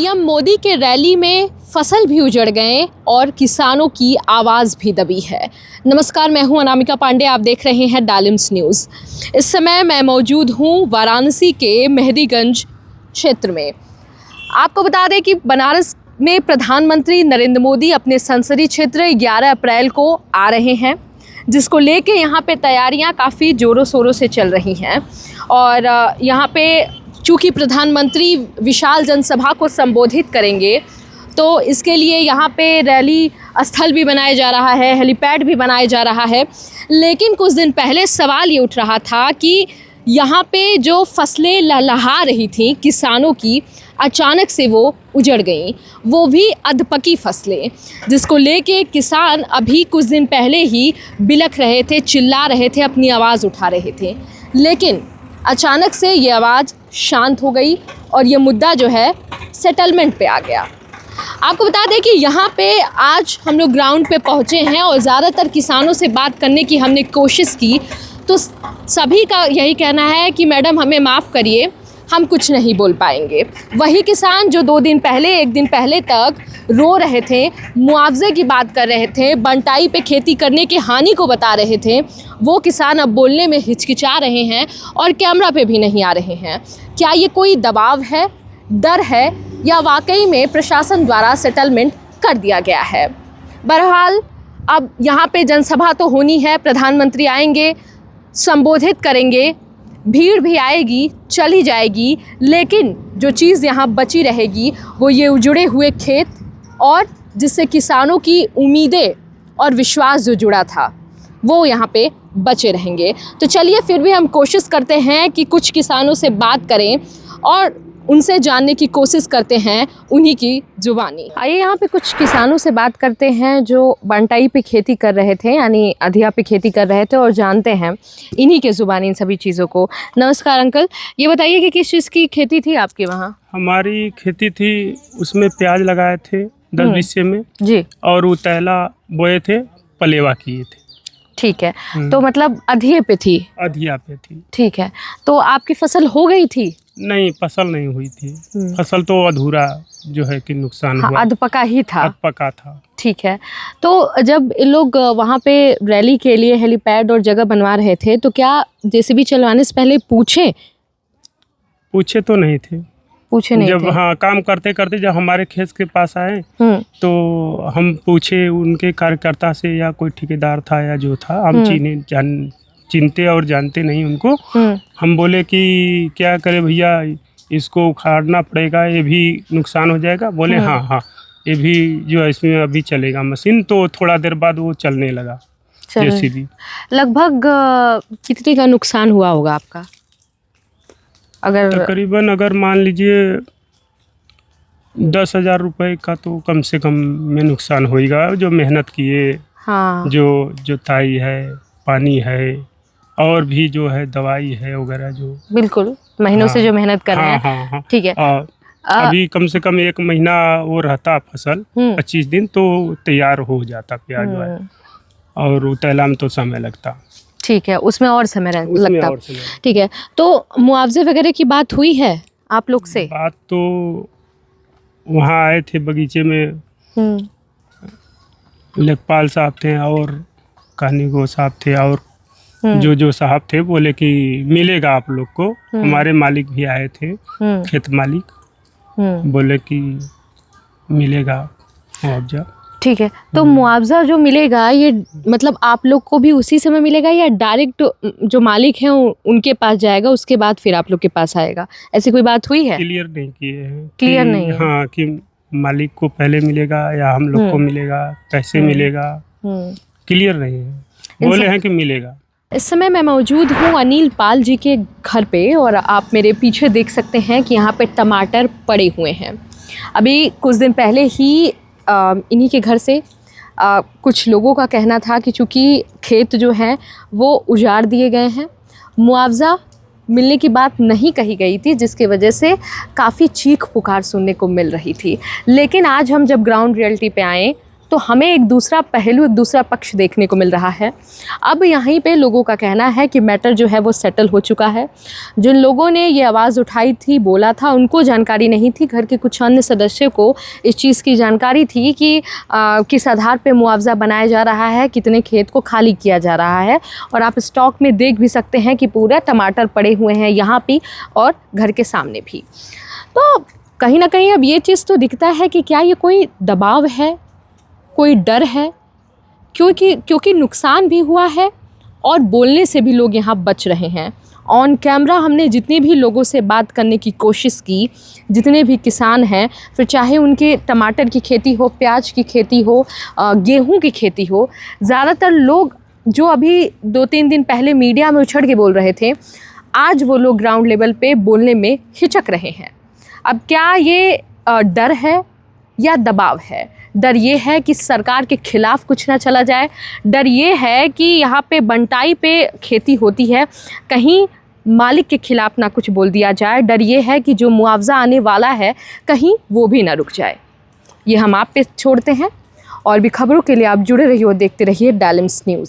PM Modi के rally में फसल भी उजड़ गए और किसानों की आवाज़ भी दबी है। नमस्कार, मैं हूं अनामिका पांडे, आप देख रहे हैं डालिम्स न्यूज़। इस समय मैं मौजूद हूं वाराणसी के मेहदीगंज क्षेत्र में। आपको बता दें कि बनारस में प्रधानमंत्री नरेंद्र मोदी अपने संसदीय क्षेत्र 11 अप्रैल को आ रहे हैं, जिसको लेके यहाँ पे तैयारियाँ काफ़ी ज़ोरों शोरों से चल रही हैं। और यहाँ पे चूँकि प्रधानमंत्री विशाल जनसभा को संबोधित करेंगे, तो इसके लिए यहाँ पे रैली स्थल भी बनाया जा रहा है, हेलीपैड भी बनाया जा रहा है। लेकिन कुछ दिन पहले सवाल ये उठ रहा था कि यहाँ पे जो फसलें लहलहा रही थी किसानों की, अचानक से वो उजड़ गईं, वो भी अधपकी फसलें, जिसको लेके किसान अभी कुछ दिन पहले ही बिलख रहे थे, चिल्ला रहे थे, अपनी आवाज़ उठा रहे थे। लेकिन अचानक से ये आवाज़ शांत हो गई और ये मुद्दा जो है सेटलमेंट पे आ गया। आपको बता दें कि यहाँ पे आज हम लोग ग्राउंड पे पहुँचे हैं और ज़्यादातर किसानों से बात करने की हमने कोशिश की, तो सभी का यही कहना है कि मैडम हमें माफ़ करिए, हम कुछ नहीं बोल पाएंगे। वही किसान जो एक दिन पहले तक रो रहे थे, मुआवजे की बात कर रहे थे, बंटाई पे खेती करने की हानि को बता रहे थे, वो किसान अब बोलने में हिचकिचा रहे हैं और कैमरा पे भी नहीं आ रहे हैं। क्या ये कोई दबाव है, डर है, या वाकई में प्रशासन द्वारा सेटलमेंट कर दिया गया है? बहरहाल अब यहाँ पे जनसभा तो होनी है, प्रधानमंत्री आएंगे, संबोधित करेंगे, भीड़ भी आएगी, चली जाएगी, लेकिन जो चीज़ यहाँ बची रहेगी वो ये उजड़े हुए खेत और जिससे किसानों की उम्मीदें और विश्वास जो जुड़ा था वो यहाँ पे बचे रहेंगे। तो चलिए फिर भी हम कोशिश करते हैं कि कुछ किसानों से बात करें और उनसे जानने की कोशिश करते हैं उन्हीं की ज़ुबानी। आइए यहाँ पे कुछ किसानों से बात करते हैं जो बंटाई पे खेती कर रहे थे, यानी अधिया पे खेती कर रहे थे, और जानते हैं इन्हीं के ज़ुबानी इन सभी चीज़ों को। नमस्कार अंकल, ये बताइए कि किस चीज़ की खेती थी आपके वहाँ? हमारी खेती थी, उसमें प्याज लगाए थे 10 बीघे में जी, और उतैला बोए थे, पलेवा किए थे। ठीक है, तो मतलब अधिये पे थी? अधिया पे थी। ठीक है, तो आपकी फसल हो गई थी? नहीं, फसल नहीं हुई थी। फसल तो अधूरा जो है कि नुकसान हुआ। अधपका ही था। अधपका था। ठीक है, तो जब लोग वहाँ पे रैली के लिए हेलीपैड और जगह बनवा रहे थे, तो क्या जेसीबी चलवाने से पहले पूछे तो नहीं थे। पूछे नहीं जब थे। हाँ, काम करते करते जब हमारे खेत के पास आए तो हम पूछे उनके कार्यकर्ता से, या कोई ठेकेदार था या जो था, हम चिनते और जानते नहीं उनको। हम बोले कि क्या करे भैया, इसको उखाड़ना पड़ेगा, ये भी नुकसान हो जाएगा। बोले हाँ, ये भी जो है इसमें अभी चलेगा मशीन। तो थोड़ा देर बाद वो चलने लगा जेसीबी। लगभग कितने का नुकसान हुआ होगा आपका? तकरीबन अगर मान लीजिए 10,000 रुपये का तो कम से कम में नुकसान होगा। जो मेहनत किए, हाँ, जो जुताई है, पानी है, और भी जो है दवाई है वगैरह, जो बिल्कुल महीनों से जो मेहनत कर रहे हैं। हाँ। ठीक है, अभी कम से कम 1 महीना वो रहता फसल, 25 दिन तो तैयार हो जाता प्याज और उतैला में तो समय लगता। ठीक है, उसमें और समय लगता। ठीक है, तो मुआवजे वगैरह की बात हुई है आप लोग से? बात तो वहाँ आए थे बगीचे में, लेखपाल साहब थे और कहानीगो साहब थे, और जो साहब थे बोले कि मिलेगा आप लोग को। हमारे मालिक भी आए थे, खेत मालिक, बोले कि मिलेगा मुआवजा। ठीक है, तो मुआवजा जो मिलेगा ये मतलब आप लोग को भी उसी समय मिलेगा, या डायरेक्ट जो मालिक हैं उनके पास जाएगा, उसके बाद फिर आप लोग के पास आएगा? ऐसी कोई बात हुई है? क्लियर नहीं किए हैं। क्लियर नहीं है। हाँ, कि मालिक को पहले मिलेगा या हम लोग को मिलेगा, कैसे मिलेगा, क्लियर नहीं है। बोले हैं कि मिलेगा। इस समय मैं मौजूद हूँ अनिल पाल जी के घर पे, और आप मेरे पीछे देख सकते हैं कि यहाँ पे टमाटर पड़े हुए हैं। अभी कुछ दिन पहले ही इन्हीं के घर से कुछ लोगों का कहना था कि चूँकि खेत जो हैं वो उजाड़ दिए गए हैं, मुआवजा मिलने की बात नहीं कही गई थी, जिसकी वजह से काफ़ी चीख पुकार सुनने को मिल रही थी। लेकिन आज हम जब ग्राउंड रियलिटी पे आए तो हमें एक दूसरा पहलू, एक दूसरा पक्ष देखने को मिल रहा है। अब यहीं पे लोगों का कहना है कि मैटर जो है वो सेटल हो चुका है। जिन लोगों ने ये आवाज़ उठाई थी, बोला था, उनको जानकारी नहीं थी। घर के कुछ अन्य सदस्यों को इस चीज़ की जानकारी थी कि किस आधार पे मुआवजा बनाया जा रहा है, कितने खेत को खाली किया जा रहा है। और आप स्टॉक में देख भी सकते हैं कि पूरा टमाटर पड़े हुए हैं यहाँ भी और घर के सामने भी। तो कहीं ना कहीं अब ये चीज़ तो दिखता है कि क्या ये कोई दबाव है, कोई डर है, क्योंकि नुकसान भी हुआ है और बोलने से भी लोग यहाँ बच रहे हैं। ऑन कैमरा हमने जितने भी लोगों से बात करने की कोशिश की, जितने भी किसान हैं, फिर चाहे उनके टमाटर की खेती हो, प्याज की खेती हो, गेहूं की खेती हो, ज़्यादातर लोग जो अभी 2-3 दिन पहले मीडिया में उछड़ के बोल रहे थे, आज वो लोग ग्राउंड लेवल पे बोलने में हिचक रहे हैं। अब क्या ये डर है या दबाव है? डर ये है कि सरकार के खिलाफ कुछ ना चला जाए, डर ये है कि यहाँ पे बंटाई पे खेती होती है, कहीं मालिक के खिलाफ ना कुछ बोल दिया जाए, डर ये है कि जो मुआवजा आने वाला है कहीं वो भी ना रुक जाए। ये हम आप पे छोड़ते हैं और भी खबरों के लिए आप जुड़े रहिए और देखते रहिए डालिम्स न्यूज़।